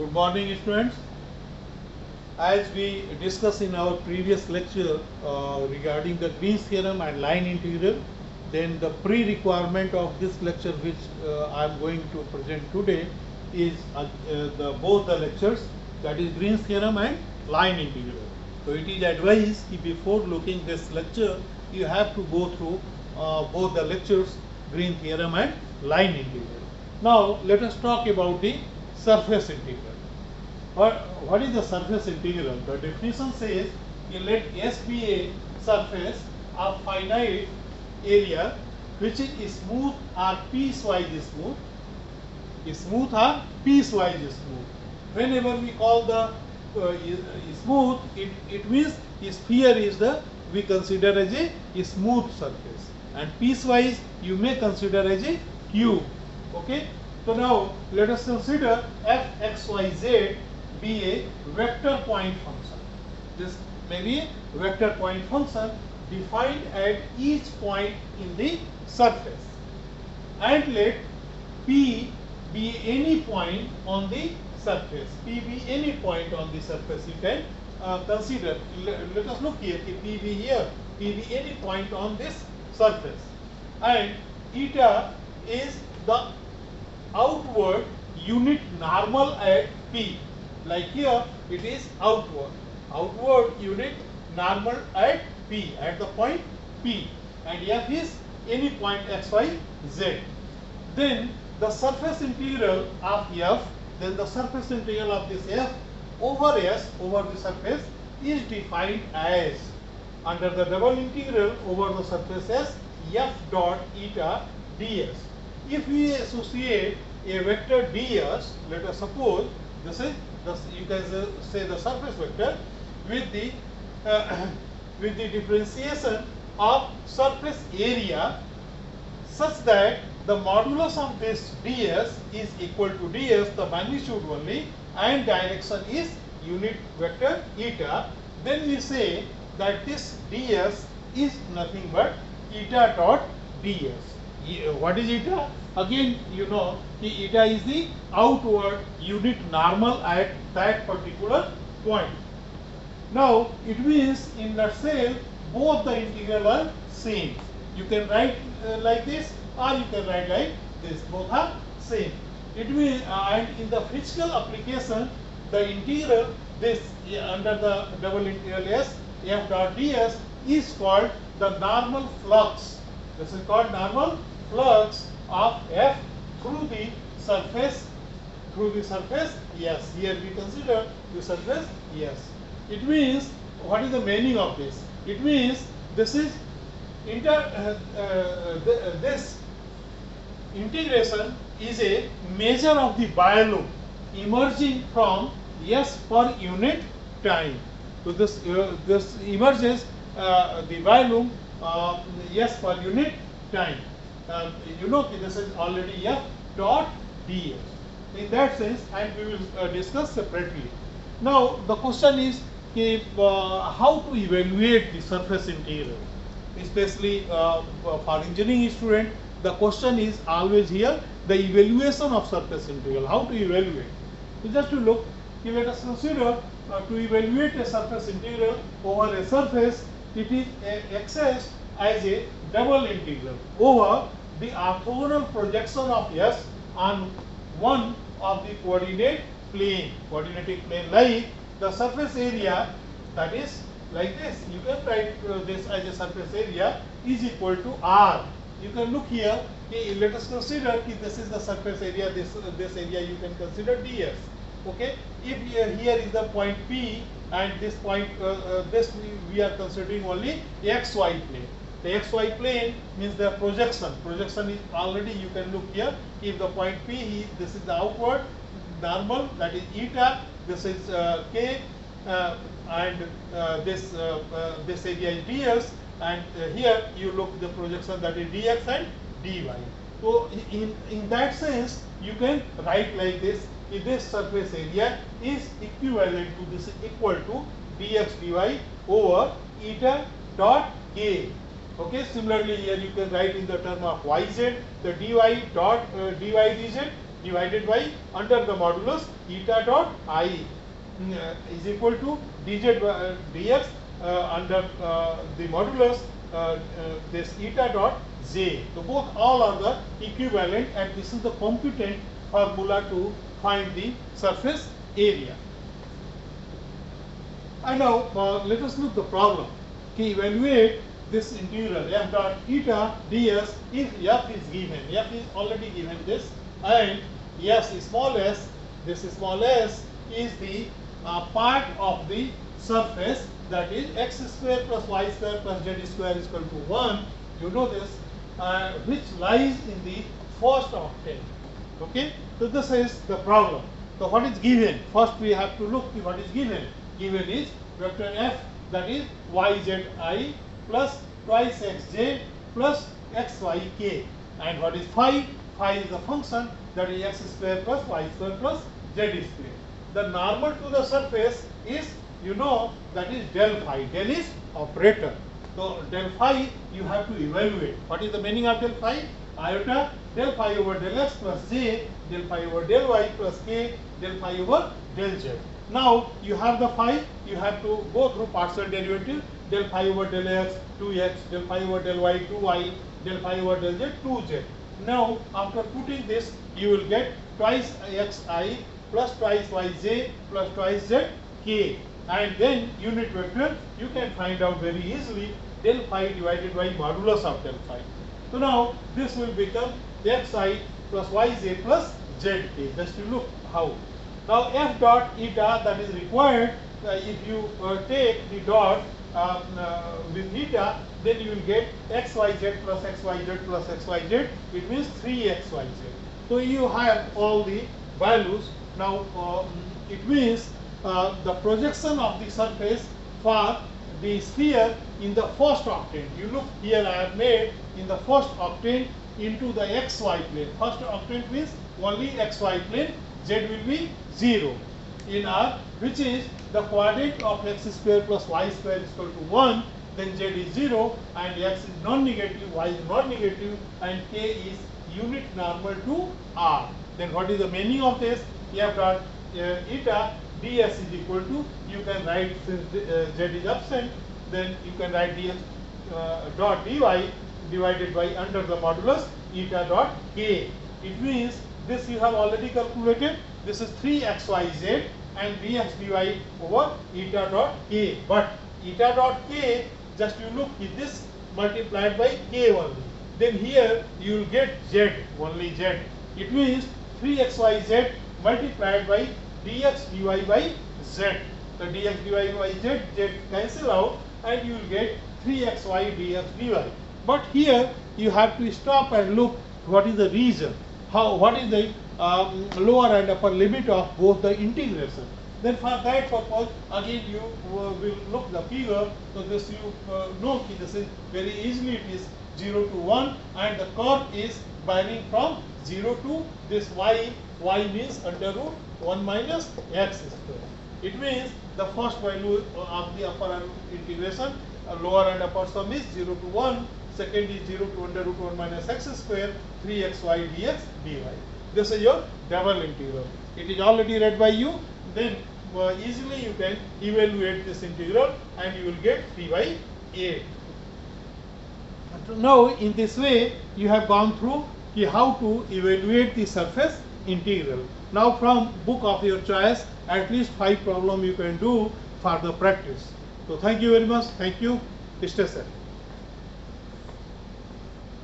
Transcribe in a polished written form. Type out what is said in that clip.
Good morning, students. As we discussed in our previous lecture regarding the Green's theorem and line integral, then the pre-requirement of this lecture which I am going to present today is both the lectures, that is Green's theorem and line integral. So it is advised that before looking this lecture, you have to go through both the lectures, Green theorem and line integral. Now let us talk about the surface integral. What is the surface integral? The definition says, let S be a surface of finite area which is smooth or piecewise smooth. Smooth or piecewise smooth. Whenever we call the smooth, it means sphere is we consider as a smooth surface, and piecewise you may consider as a cube. Okay. So now let us consider f x y z be a vector point function. This may be a vector point function defined at each point in the surface, and let P be any point on the surface. P be any point on the surface. You can consider. Let us look here. P be here. P be any point on this surface, and eta is the outward unit normal at P. Like here, it is outward unit normal at P, at the point P, and F is any point x, y, z. Then the surface integral of F, then the surface integral of this F over S, over the surface, is defined as, under the double integral over the surface S, F dot eta ds. If we associate a vector ds, let us suppose this is you can say the surface vector with the differentiation of surface area, such that the modulus of this ds is equal to ds, the magnitude only, and direction is unit vector eta, then we say that this ds is nothing but eta dot ds. What is eta? Again, you know, eta is the outward unit normal at that particular point. Now, it means in nutshell, both the integral are same. You can write like this, or you can write like this. Both are same. It means, and in the physical application, the integral this under the double integral s f dot ds is called the normal flux. This is called normal flux of f through the surface. Yes, here we consider the surface. Yes, it means, what is the meaning of this? It means this is this integration is a measure of the volume emerging from S per unit time. So this emerges the volume S per unit time. You know this is already F dot ds. In that sense, and we will discuss separately. Now the question is how to evaluate the surface integral, especially for engineering student. The question is always here, the evaluation of surface integral. How to evaluate? So just to look, let us consider to evaluate a surface integral over a surface, it is accessed as a double integral over the orthogonal projection of S on one of the coordinate plane. Coordinating plane, like the surface area, that is like this. You can write this as a surface area is equal to R. You can look here. Okay, let us consider this is the surface area. This area you can consider ds. Okay. If here is the point P, and this point this we are considering only xy plane. The xy plane means the projection. Projection is already, you can look here. If the point P, this is the outward normal, that is eta. This is k, and this area is ds. And here you look the projection, that is dx and dy. So in that sense, you can write like this. If this surface area is equivalent to, this is equal to dx dy over eta dot k. Okay, similarly here you can write in the term of yz, the dy dot dy dz divided by under the modulus eta dot I is equal to dz dx under the modulus this eta dot j. So both all are the equivalent, and this is the computant formula to find the surface area. And now let us look the problem. Okay, evaluate this integral f dot eta ds if f is given. F is already given this, and yes, small s, this small s is the part of the surface, that is x square plus y square plus z square is equal to 1. You know this, which lies in the first octave. Okay, so this is the problem. So what is given? First we have to look what is given. Given is vector f, that is yzi plus twice xj plus xyk. And what is phi? Phi is the function, that is x square plus y square plus z square. The normal to the surface is, you know, that is del phi. Del is operator. So del phi you have to evaluate. What is the meaning of del phi? Iota del phi over del x plus j, del phi over del y plus k, del phi over del z. Now you have the phi, you have to go through partial derivative. Del phi over del x 2x, del phi over del y 2y, del phi over del z 2z. Now after putting this, you will get twice xi plus twice yj plus twice zk, and then unit vector you can find out very easily, del phi divided by modulus of del phi. So now this will become xi plus yj plus zk. Just you look how. Now f dot eta, that is required, if you take the dot with eta, then you will get xyz plus xyz plus xyz, it means 3xyz. So you have all the values. Now it means the projection of the surface for the sphere in the first octane. You look here, I have made in the first octane into the xy plane. First octane means only xy plane, z will be 0 in R, which is the quadrant of x square plus y square is equal to 1, then z is 0 and x is non-negative, y is non-negative, and k is unit normal to R. Then what is the meaning of this? F dot eta ds is equal to, you can write, since z is absent, then you can write ds dot dy divided by under the modulus eta dot k. It means this you have already calculated. This is 3xyz and dx dy over eta dot k. But eta dot k, just you look, is this multiplied by k only. Then here you will get z, only z. It means 3xyz multiplied by dx dy by z. The dx dy by z, z cancel out, and you will get 3xy dx dy. But here you have to stop and look what is the reason. What is the lower and upper limit of both the integration. Then for that purpose, again you will look the figure. So this you know this is very easily, it is 0 to 1, and the curve is varying from 0 to this y. Y means under root 1 minus x square. It means the first value of the upper integration, lower and upper sum is 0 to 1. Second is 0 to under root 1 minus x square, 3xy dx dy. This is your double integral. It is already read by you. Then easily you can evaluate this integral and you will get 3 by 8. Now in this way you have gone through how to evaluate the surface integral. Now from book of your choice, at least 5 problems you can do for the practice. So thank you very much. Thank you. Stay safe.